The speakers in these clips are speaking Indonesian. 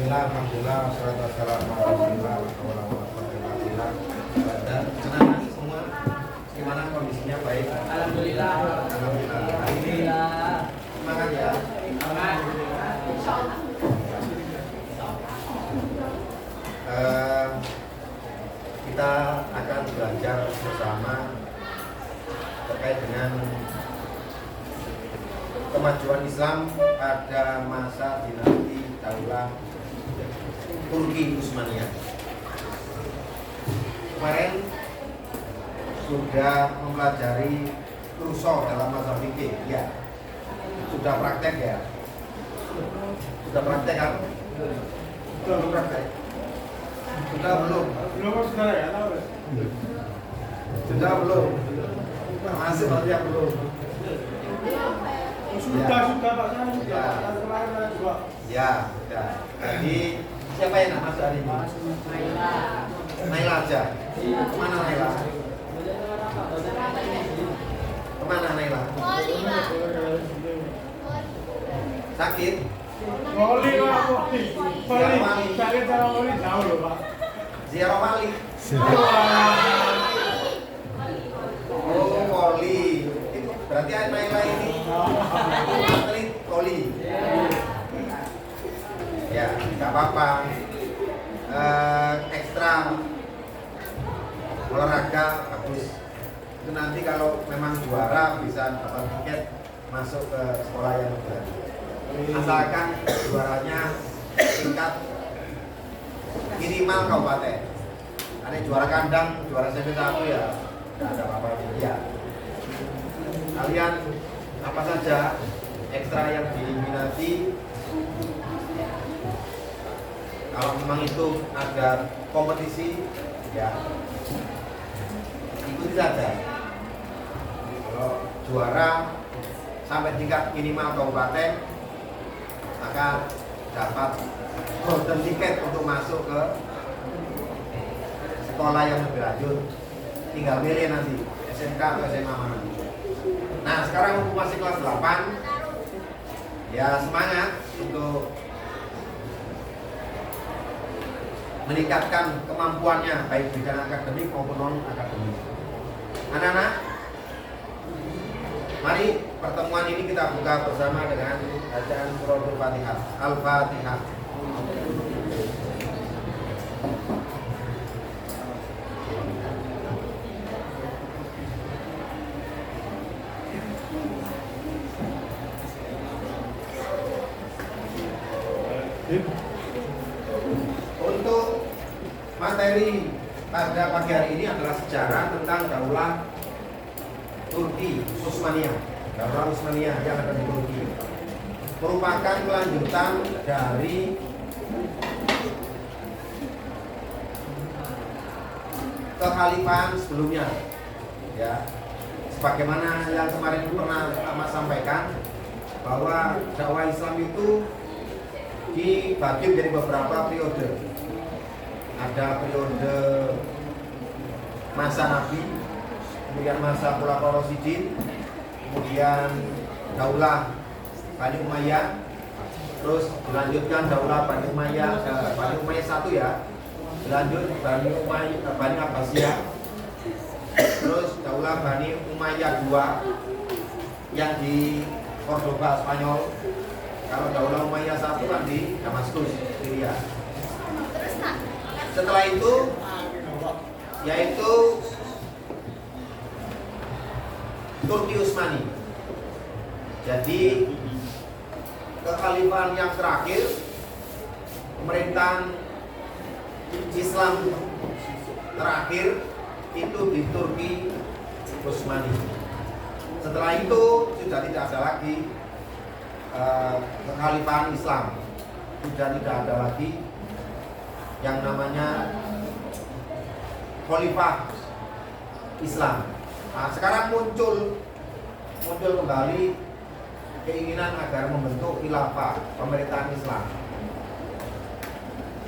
Bismillah, alhamdulillah, wassalatu wassalamu ala rasulillah, dan senang semua. Gimana kondisinya? Baik. Alhamdulillah. Alhamdulillah. Ini semangat ya. Semangat. Kita akan belajar bersama terkait dengan kemajuan Islam pada masa dinasti Daulah Turki Utsmaniyah. Kemarin sudah mempelajari usul dalam mazhab fikih, ya. Sudah praktek ya? Sudah praktek kan? Belum praktek. Sudah belum? Belum sudah ya, tahu. Sudah belum? Masih berarti belum. Sudah Pak, saya sudah. Ya. Kemarin saya juga. Ya, sudah. Jadi siapa yang nak masuk hari ini? Naila aja. Kemana Naila? Kemana Naila? Sakit? Wali Pak, wali. Sakit sama wali jauh loh Pak. Ziarah wali. Oh, wali. Itu berarti Naila ini atlet voli. Ya, nggak apa-apa. Ekstra olahraga bagus. Itu nanti kalau memang juara bisa dapat tiket masuk ke sekolah yang lebih lanjut. Asalkan juaranya tingkat minimal kabupaten. Ada juara kandang, juara SMP 1 ya, nggak ada apa-apa ya. Kalian apa saja ekstra yang diminati, kalau memang itu ada kompetisi ya ikuti saja. Kalau juara sampai tingkat minimal kabupaten maka dapat golden ticket untuk masuk ke sekolah yang lebih lanjut. Tinggal milih nanti SMK atau SMA mana. Nah sekarang untuk masih kelas 8 ya, semangat untuk meningkatkan kemampuannya baik bidang akademik maupun non akademik. Anak-anak, mari pertemuan ini kita buka bersama dengan bacaan suratul Fatihah. Al-Fatihah. Untuk materi pada pagi hari ini adalah sejarah tentang Daulah Turki Utsmaniyah. Daulah Utsmaniyah yang ada di Turki merupakan kelanjutan dari kekhalifahan sebelumnya. Ya, sebagaimana yang kemarin pernah Ahmad sampaikan bahwa dakwah Islam itu dibagi menjadi beberapa periode. Ada periode masa Nabi, kemudian masa Khulafaur Rasyidin, kemudian Daulah Bani Umayyah, terus dilanjutkan Daulah Bani Umayyah, Bani Umayyah 1 ya, dilanjut Bani Umayyah, Bani Abbasiyah, terus Daulah Bani Umayyah 2 yang di Cordoba, Spanyol. Kalau Daulah Umayyah 1 kan di Damaskus, Syria. Setelah itu yaitu Turki Utsmani. Jadi kekhalifahan yang terakhir, pemerintahan Islam terakhir itu di Turki Utsmani. Setelah itu sudah tidak ada lagi kekhalifahan Islam, sudah tidak ada lagi yang namanya khalifah Islam. Nah, sekarang muncul kembali keinginan agar membentuk khilafah, pemerintahan Islam.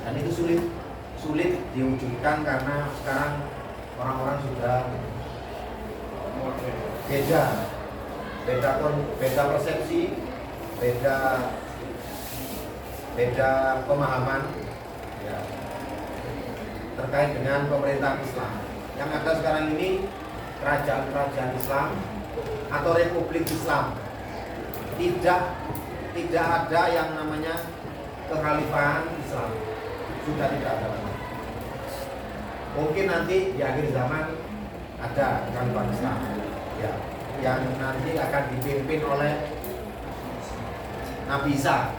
Dan itu sulit diwujudkan karena sekarang orang-orang sudah beda persepsi, beda beda pemahaman ya, terkait dengan pemerintahan Islam. Yang ada sekarang ini kerajaan-kerajaan Islam atau republik Islam. Tidak ada yang namanya kekhalifahan Islam. Sudah tidak ada lagi. Mungkin nanti di akhir zaman ada kekhalifahan Islam ya, yang nanti akan dipimpin oleh Nabi Isa.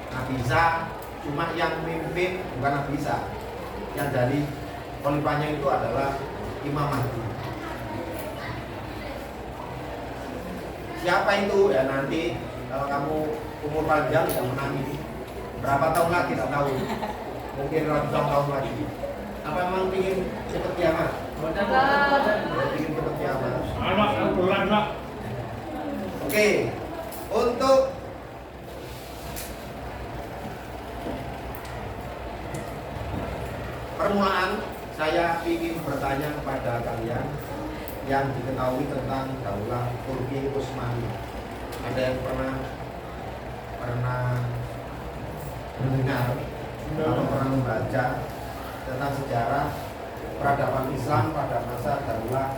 Nabi Isa cuma yang memimpin bukan Nabi Isa. Yang dari khalifahnya itu adalah Imam Mahdi. Siapa itu? Ya nanti kalau kamu umur panjang bisa menangi. Berapa tahun lagi tidak tahu. Mungkin ratusan tahun lagi. Apa memang ingin cepat kiamat? Ingin cepat kiamat. Oke. Untuk permulaan saya ingin bertanya kepada kalian yang diketahui tentang daulah Turki Utsmani. Ada yang pernah mendengar atau pernah membaca tentang sejarah peradaban Islam pada masa daulah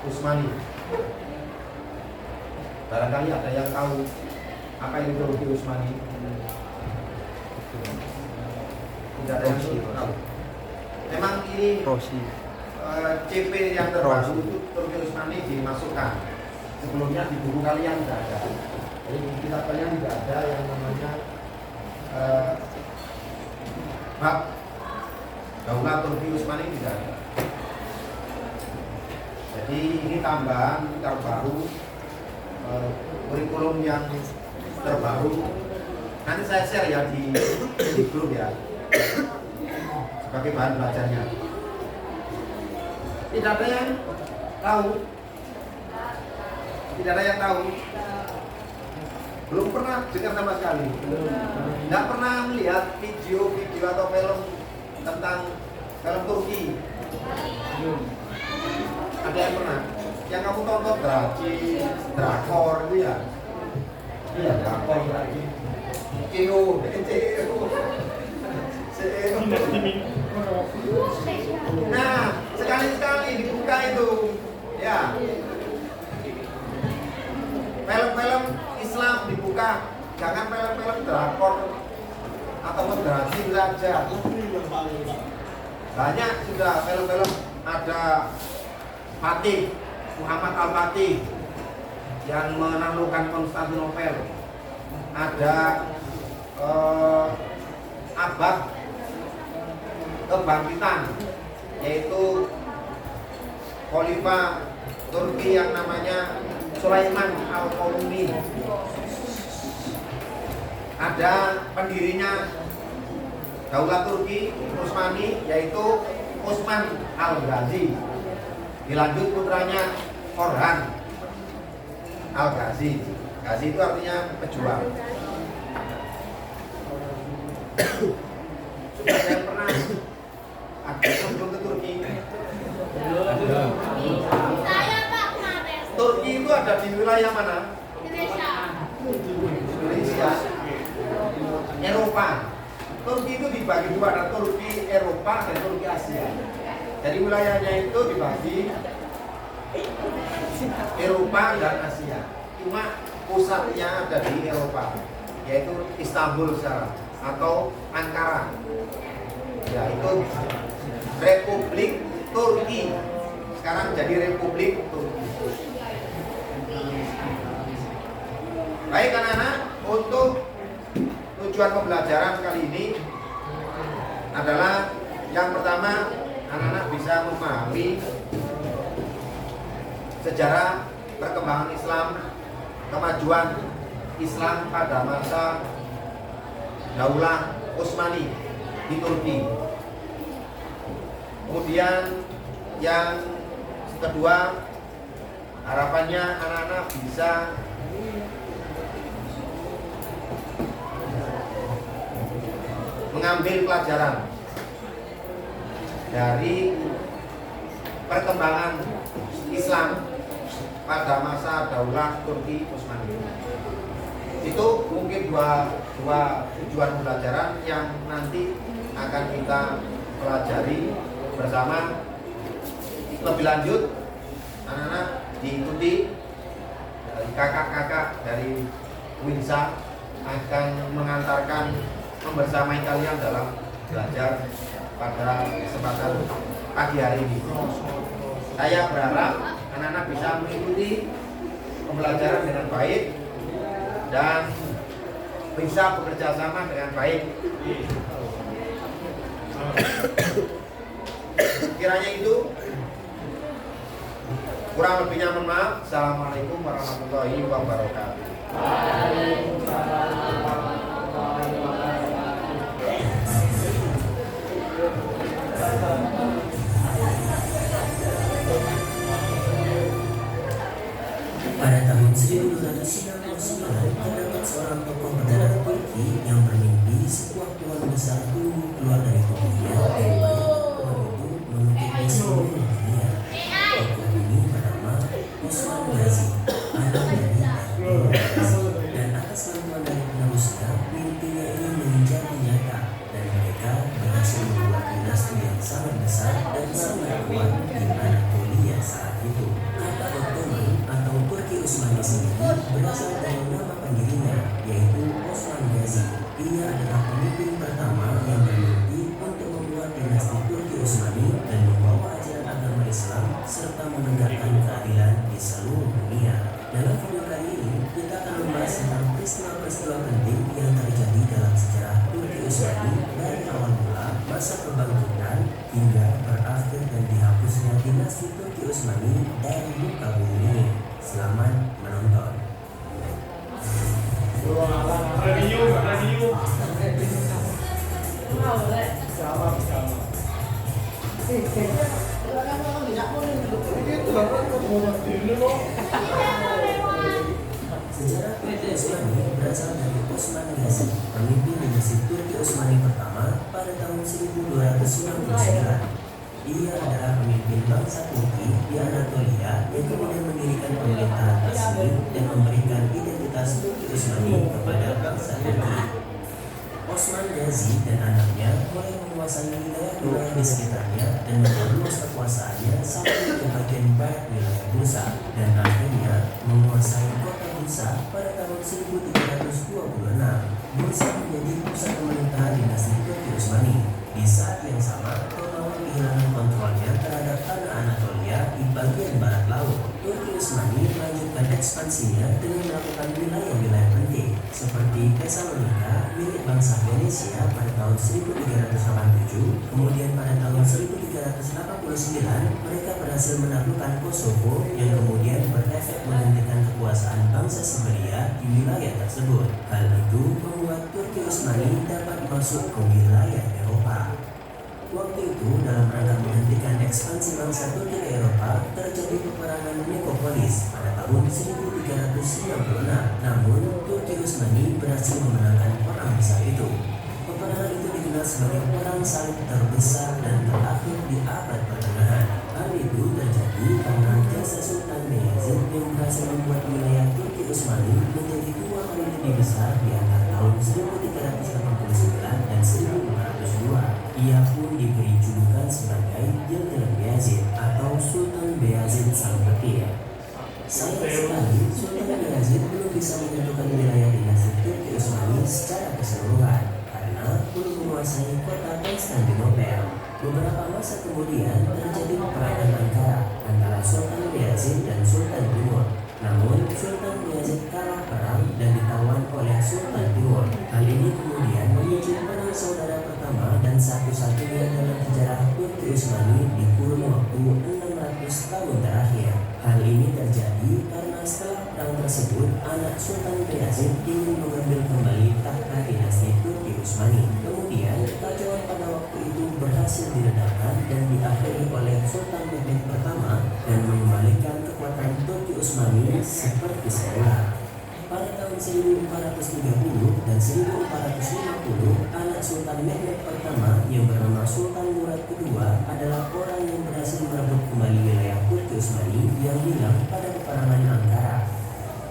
Utsmani? Barangkali ada yang tahu apa itu Turki Utsmani? Tidak ada yang tahu. Memang ini CP yang terbaru itu Turki Utsmani dimasukkan. Sebelumnya di buku kalian tidak ada. Jadi di kitab kalian tidak ada yang namanya bab daulah Turki Utsmani, tidak ada. Jadi ini tambahan terbaru, kurikulum yang terbaru. Nanti saya share ya di grup ya, sebagai bahan belajarnya. Tidak ada yang tahu. Tidak ada yang tahu. Belum pernah dengar sama sekali. Tidak pernah melihat video atau film tentang film Turki. Ada yang pernah? Yang kamu tonton drakor itu ya? Iya, drakor lagi. CEO. Nah, sekali-sekali dibuka itu, ya. Film-film Islam dibuka, jangan film-film drakor atau Brazil saja. Banyak sudah film-film, ada Fatih, Muhammad Al-Fatih yang menaklukkan Konstantinopel. Ada abad kebangkitan, yaitu Khalifah Turki yang namanya Sulaiman Al-Qanuni. Ada pendirinya daulah Turki Utsmani, yaitu Utsman Al-Ghazi. Dilanjut putranya Orhan Al-Ghazi. Ghazi itu artinya pejuang. Sudah saya pernah ada sebelum ke Turki. Saya Pak kemarin. Turki itu ada di wilayah mana? Indonesia. Indonesia. Eropa. Turki itu dibagi dua, ada Turki Eropa dan Turki Asia. Jadi wilayahnya itu dibagi Eropa dan Asia. Cuma pusatnya ada di Eropa, yaitu Istanbul sekarang atau Ankara. Ya, itu Republik Turki. Sekarang jadi Republik Turki. Baik anak-anak, untuk tujuan pembelajaran kali ini adalah yang pertama, anak-anak bisa memahami sejarah perkembangan Islam, kemajuan Islam pada masa daulah Utsmani di Turki. Kemudian yang kedua, harapannya anak-anak bisa mengambil pelajaran dari perkembangan Islam pada masa daulah Turki Utsmani. Itu mungkin dua tujuan pembelajaran yang nanti akan kita pelajari bersama. Lebih lanjut, anak-anak diikuti kakak-kakak dari Winsa akan mengantarkan membersamai kalian dalam belajar pada kesempatan pagi hari ini. Saya berharap anak-anak bisa mengikuti pembelajaran dengan baik dan bisa bekerja sama dengan baik. Kiranya itu, kurang lebihnya mohon maaf. Assalamualaikum warahmatullahi wabarakatuh. Pada tahun 1299 terdapat seorang tokoh berdarah Turki yang bermimpi sebuah pohon besar tumbuh keluar dari tubuhnya dan banyak pohon itu menutupi seluruh dunia. Tokoh ini bernama Osman Gazi, anak dari dan atas bantuan dari penerusnya, mimpinya ini menjadi nyata dan mereka berhasil membuat dinasti yang sangat besar dan sangat kuat di Anatolia saat itu. Kata Ottoman atau Turki Utsmani sendiri berasal dari nama pendirinya, yaitu Osman Gazi. Ia adalah pemimpin pertama yang bermimpi untuk membuat dinasti Turki Utsmani dan membawa ajaran agama Islam serta menegakkan keadilan di seluruh dunia. Dalam video kali ini, kita akan membahas tentang peristiwa-peristiwa penting yang terjadi dalam sejarah Turki Utsmani dari awal mula masa kebangkitan hingga berakhir dan dihapusnya dinasti Turki Utsmani dari muka bumi. Selamat menonton. Sejarah Turki Utsmani berasal dari Osman Gazi, pemimpin dinasti Turki Utsmani pertama pada tahun 1299. Ia adalah pemimpin bangsa Turki di Anatolia yang kemudian mendirikan pemerintahan resmi dan memberikan identitas Turki Utsmani kepada bangsa Turki. Osman Gazi dan anaknya mulai menguasai wilayah-wilayah di sekitarnya dan memperluas kekuasaannya sampai ke bagian barat wilayah Bursa dan akhirnya menguasai kota Bursa pada tahun 1326. Bursa menjadi pusat pemerintahan dinasti Turki Utsmani. Di saat yang sama, Romawi kehilangan kontrolnya terhadap tanah Anatolia di bagian barat laut. Turki Utsmani melanjutkan ekspansinya dengan melakukan wilayah-wilayah penting seperti Tesalonika milik bangsa Venesia pada tahun 1387. Kemudian pada tahun 1389 mereka berhasil menaklukkan Kosovo yang kemudian berefek menghentikan kekuasaan bangsa Siberia di wilayah tersebut. Hal itu membuat Turki Utsmani dapat masuk ke wilayah Eropa. Waktu itu, dalam rangka menghentikan ekspansi bangsa Turki ke Eropa, terjadi peperangan Nikopolis pada tahun 1396. Namun, Turki Utsmani berhasil memenangkan perang besar itu. Peperangan itu dikenal sebagai perang salib terbesar dan terakhir di abad pertengahan. Hal itu terjadi karena jasa Sultan Beyazid yang berhasil membuat wilayah Turki Utsmani menjadi 2 kali lebih besar di antara tahun 1389 dan 1502. Ia pun diberi julukan sebagai Yildirim Beyazid atau Sultan Beyazid Sang Petir. Sayang sekali, Sultan Beyazid belum bisa menentukan wilayah dinasti Turki Utsmani secara keseluruhan karena belum menguasai kota Konstantinopel. Beberapa masa kemudian terjadi peperangan antara Sultan Beyazid dan Sultan Timur. Namun, Sultan Beyazid kalah perang dan ditawan oleh Sultan Timur. Hal ini kemudian memicu perang saudara pertama dan satu-satunya dalam sejarah Turki Utsmani di kurun waktu 600 tahun terakhir. Hal ini terjadi karena setelah perang tersebut, anak Sultan Beyazid ingin mengambil kembali takhta dinasti Turki Utsmani. Kemudian, kekacauan pada waktu itu berhasil diledakkan dan diakhiri oleh Sultan Mehmed pertama dan mengembalikan kekuatan Turki Utsmani seperti semula. Pada tahun 1430 dan 1450, anak Sultan Mehmed pertama yang bernama Sultan Murad kedua adalah orang yang berhasil merebut kembali wilayah Turki Utsmani yang hilang pada peperangan Ankara.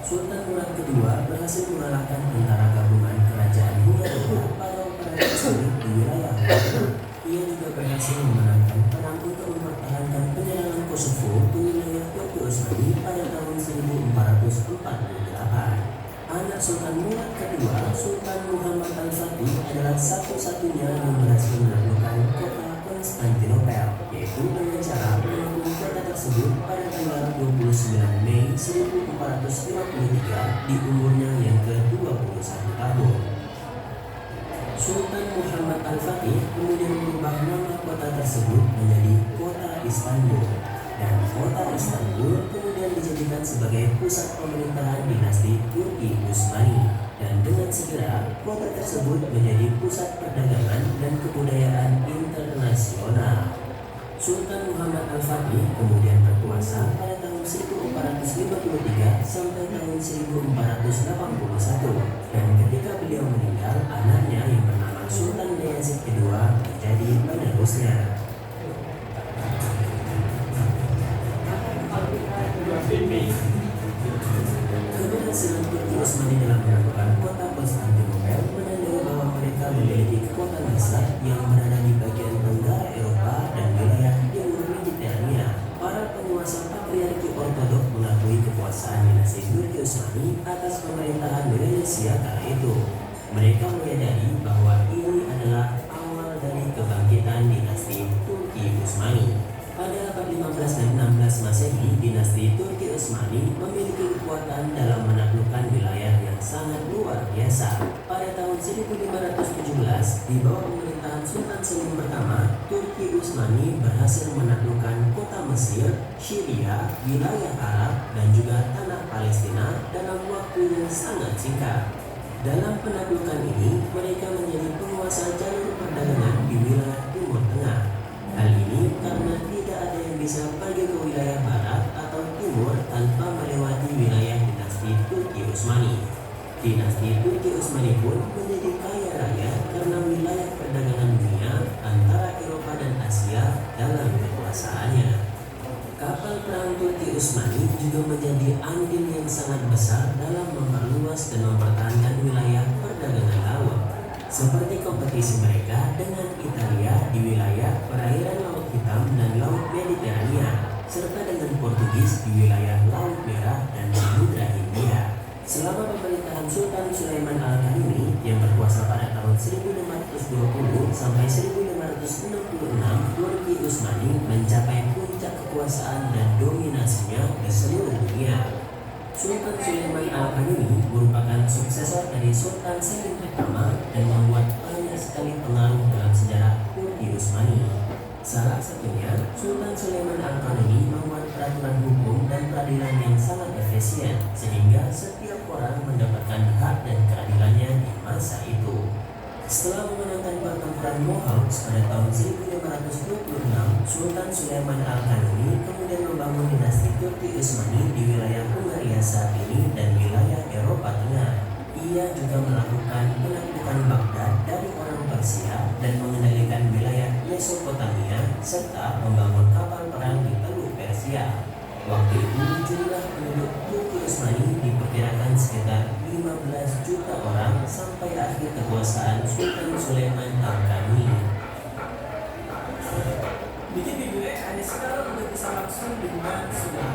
Sultan Murad II berhasil mengalahkan tentara gabungan kerajaan Hungaria pada operasi sulit di wilayah Hungaria. Ia juga berhasil memenangkan perang untuk mempertahankan penyerangan Kosovo ke wilayah Turki Utsmani pada tahun 1448. Anak Sultan Murad II, Sultan Muhammad Al-Fatih adalah satu-satunya yang berhasil menaklukkan kota Konstantinopel, yaitu dengan cara menaklukkan kota tersebut pada tanggal 29 Mei 1453 di umurnya yang ke-21 tahun. Sultan Muhammad Al-Fatih kemudian mengubah nama kota tersebut menjadi Kota Istanbul, dan Kota Istanbul kemudian dijadikan sebagai pusat pemerintahan dinasti Turki Utsmani, dan dengan segera kota tersebut menjadi pusat perdagangan dan kebudayaan internasional. Sultan Muhammad Al-Fatih kemudian berkuasa pada tahun 1453 sampai tahun 1481, dan ketika beliau meninggal, anaknya yang bernama Sultan Bayezid II menjadi penerusnya. Keberhasilan Turki Utsmani dalam menaklukkan kota Konstantinopel menandai bahwa mereka memiliki kekuatan besar yang berada di bagian tenggara Eropa dan wilayah timur Mediterania. Para penguasa patriarki Ortodok mengakui kekuasaan dinasti Turki Utsmani atas pemerintahan Venesia kala itu. Mereka menyadari bahwa ini adalah awal dari kebangkitan dinasti Turki Utsmani. Pada abad 15 dan 16 Masehi, dinasti Turki Utsmani memiliki kekuatan dalam menaklukkan wilayah yang sangat luar biasa. Pada tahun 1517, di bawah pemerintahan Sultan Selim pertama, Turki Utsmani berhasil menaklukkan kota Mesir, Syria, wilayah Arab, dan juga tanah Palestina dalam waktu yang sangat singkat. Dalam penaklukan ini, mereka menjadi penguasa jalur perdagangan di wilayah Timur Tengah. Hal ini karena tidak ada yang bisa pergi ke wilayah barat atau timur tanpa melewati wilayah dinasti Turki Utsmani. Dinasti Turki Utsmani pun menjadi kaya raya karena wilayah perdagangan dunia antara Eropa dan Asia dalam kekuasaannya. Kapal perang Turki Utsmani juga menjadi andil yang sangat besar dalam memperluas dan mempertahankan wilayah perdagangan laut, seperti kompetisi mereka dengan Italia di wilayah perairan Laut Hitam dan Laut Mediterania, serta dengan Portugis di wilayah Laut Merah dan Samudra Hindia. Selama pemerintahan Sultan Sulaiman Al-Kanuni yang berkuasa pada tahun 1520 sampai 1566, Turki Utsmani mencapai puncak kekuasaan dan dominasinya di seluruh dunia. Sultan Sulaiman Al-Kanuni merupakan suksesor dari Sultan Selim pertama dan membuat banyak sekali pengaruh dalam sejarah Turki Utsmani. Salah satunya, Sultan Sulaiman Al-Kanuni membuat peraturan hukum dan peradilan yang sangat efisien, sehingga setiap orang mendapatkan hak dan keadilannya di masa itu. Setelah memenangkan pertempuran Mohaus pada tahun 1526, Sultan Sulaiman Al-Kanuni kemudian membangun dinasti Turki Utsmani di wilayah Hungaria saat ini dan wilayah Eropa Tengah. Ia juga melakukan penaklukan Baghdad dari orang Persia dan mengendalikan wilayah Mesopotamia serta membangun kapal perang di Teluk Persia. Waktu itu jumlah penduduk Turki Utsmani diperkirakan sekitar 15 juta orang sampai akhir kekuasaan Sultan Sulaiman Al-Kanuni. Bikin videonya hanya sekarang udah bisa langsung dengan sudah.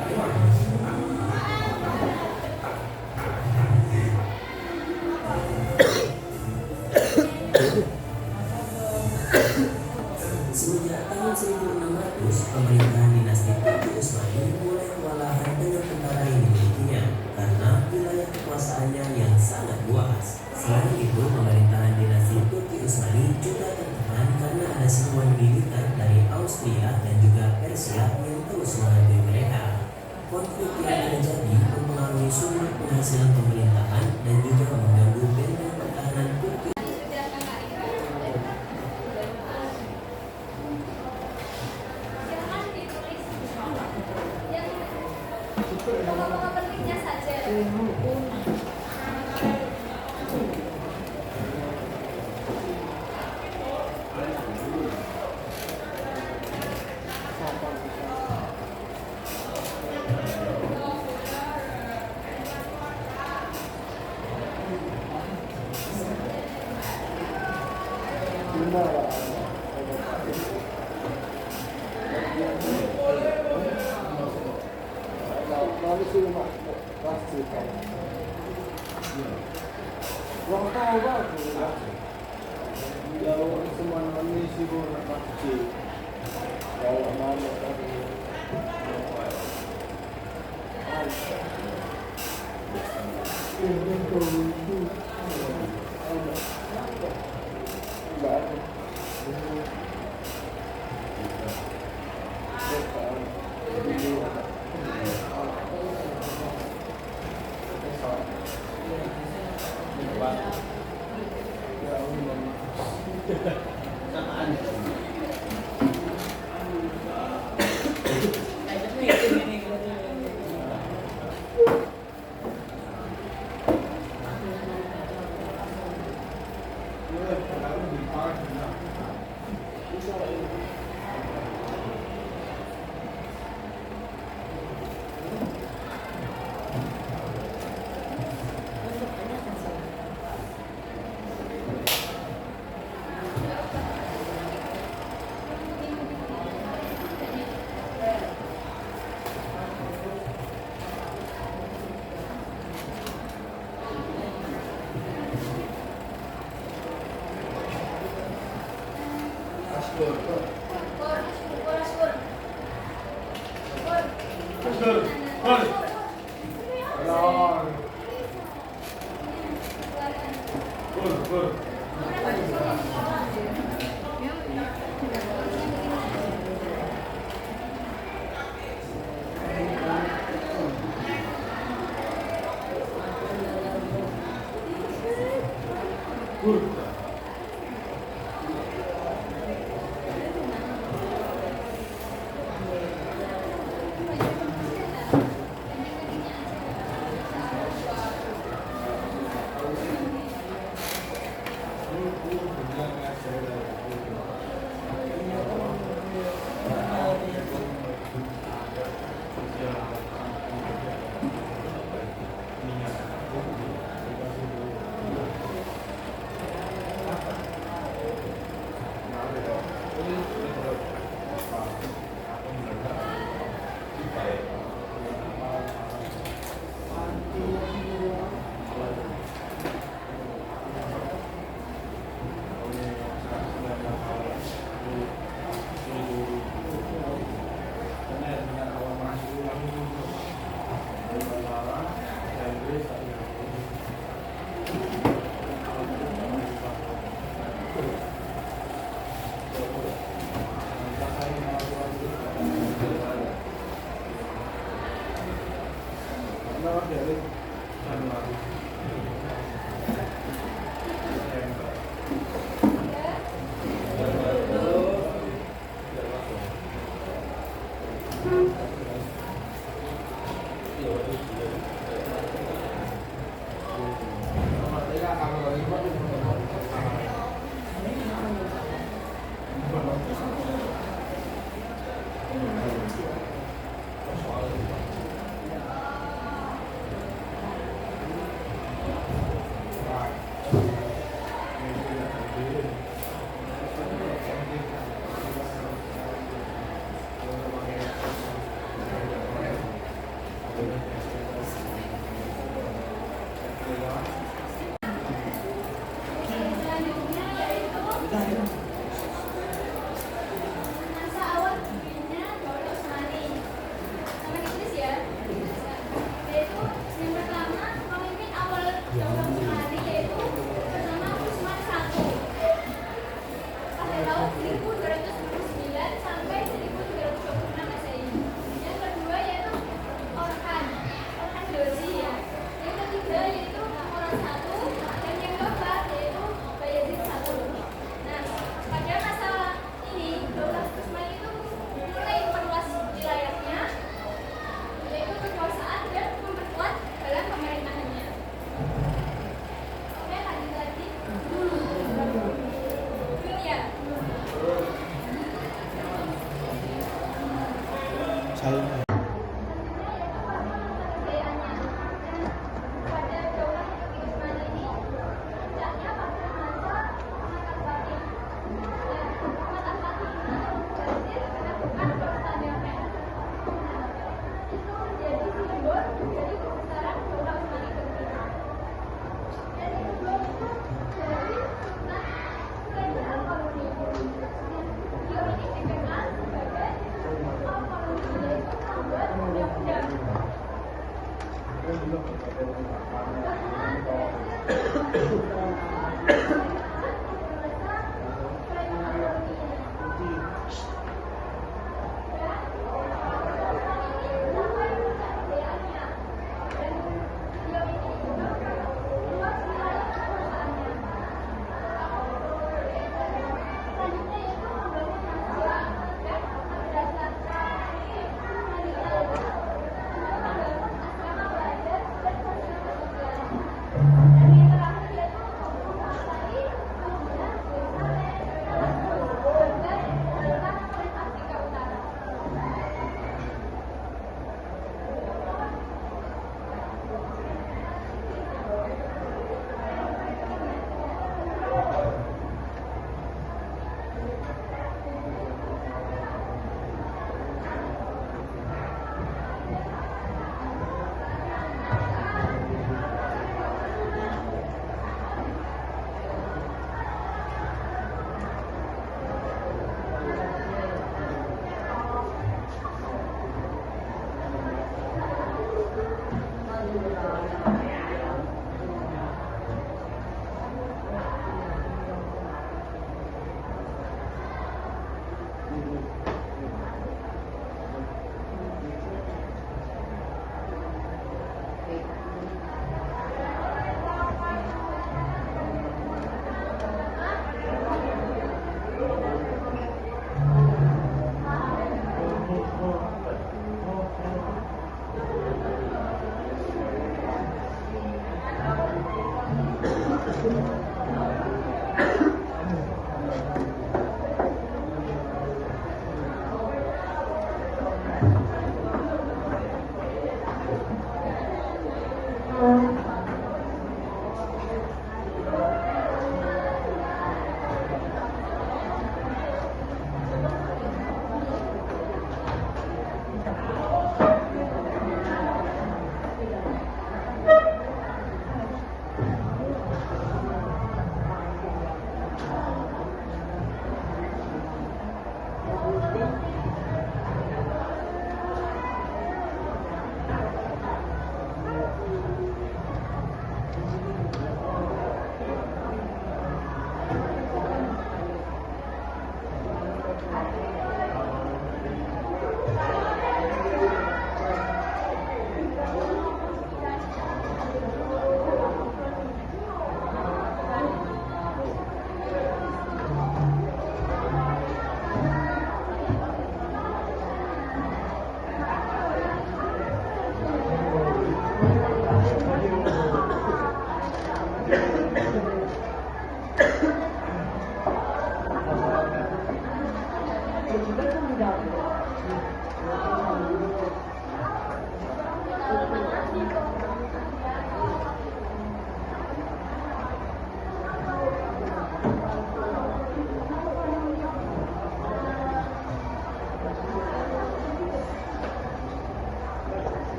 Semenjak tahun 1600, pemerintahan dinasti Turki Utsmani mulai kewalahan dengan tentara yang dimilikinya karena wilayah kekuasaannya yang sangat luas. Selain itu, pemerintahan dinasti Turki Utsmani juga tertekan karena ada serangan militer dari Austria dan juga Persia yang terus menghantui mereka. Konflik yang terjadi mempengaruhi sumber penghasilan pemerintahan dan juga mengganggu benteng pertahanan Turki. Pokok-pokok pentingnya saja. Pada daulah Usmani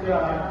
Ya.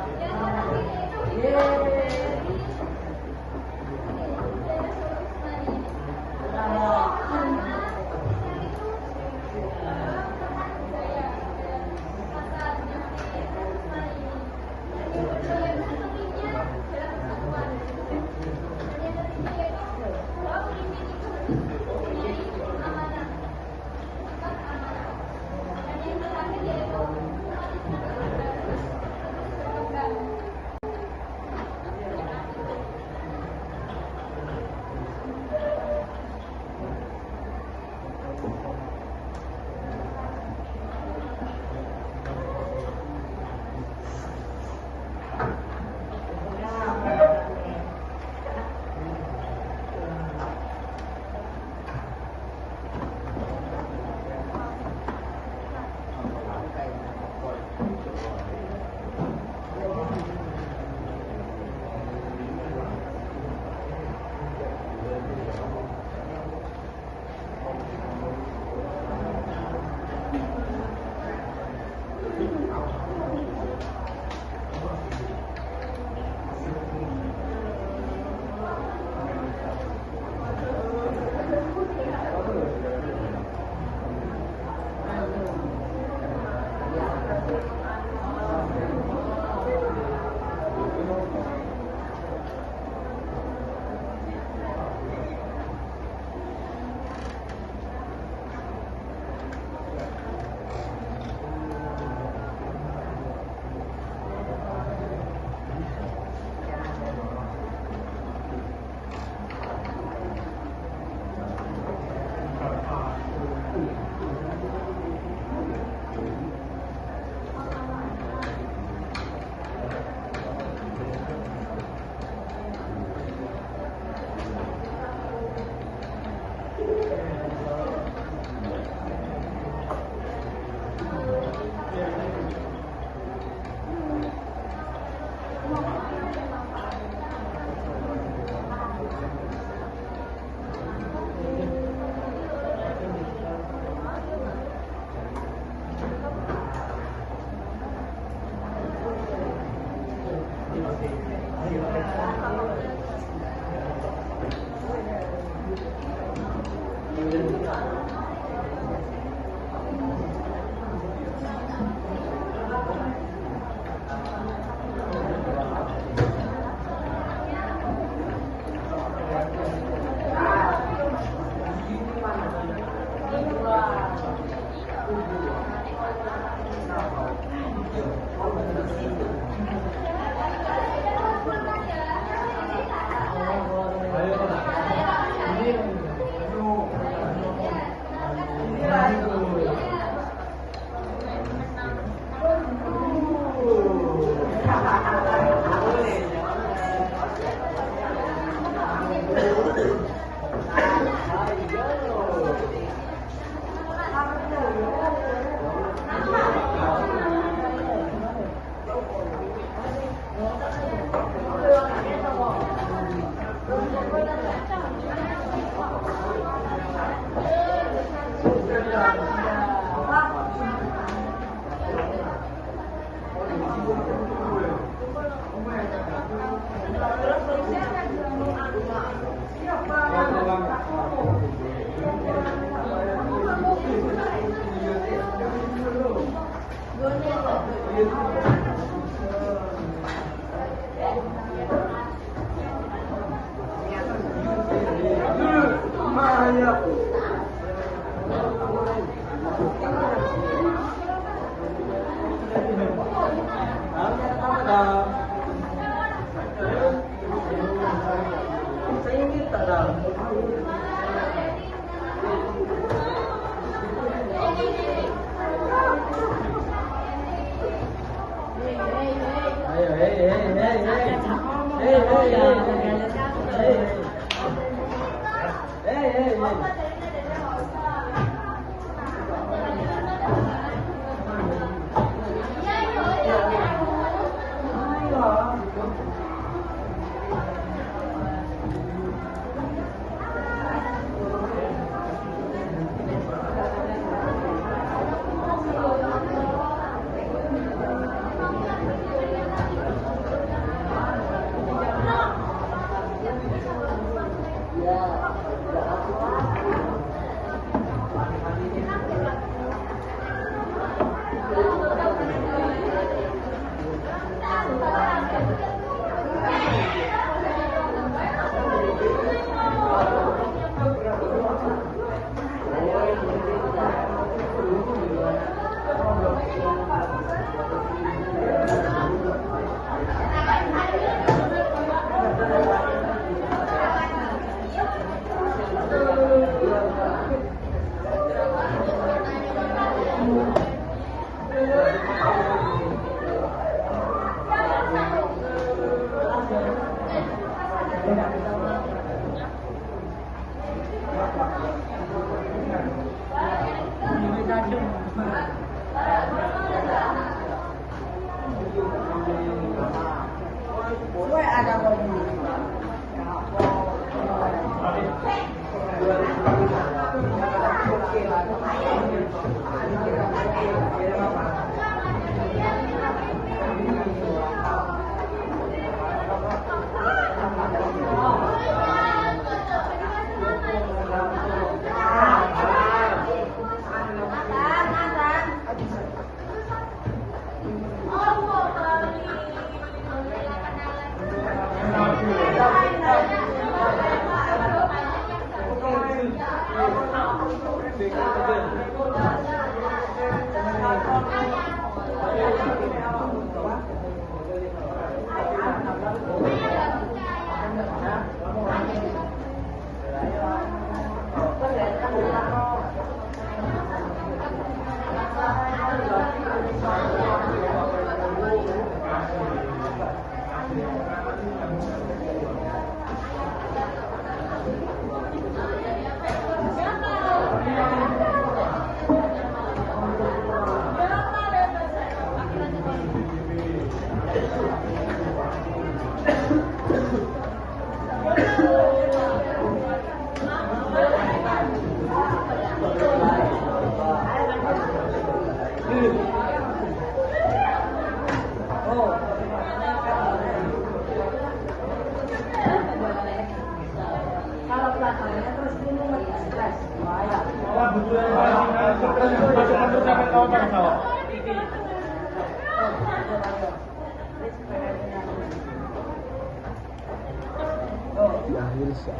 pemirsa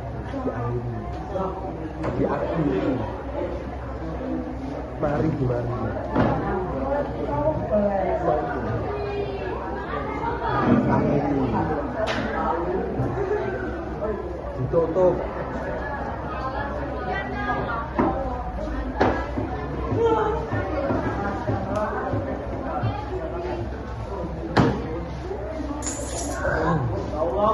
diakhiri. Mari. Ditutup. Allah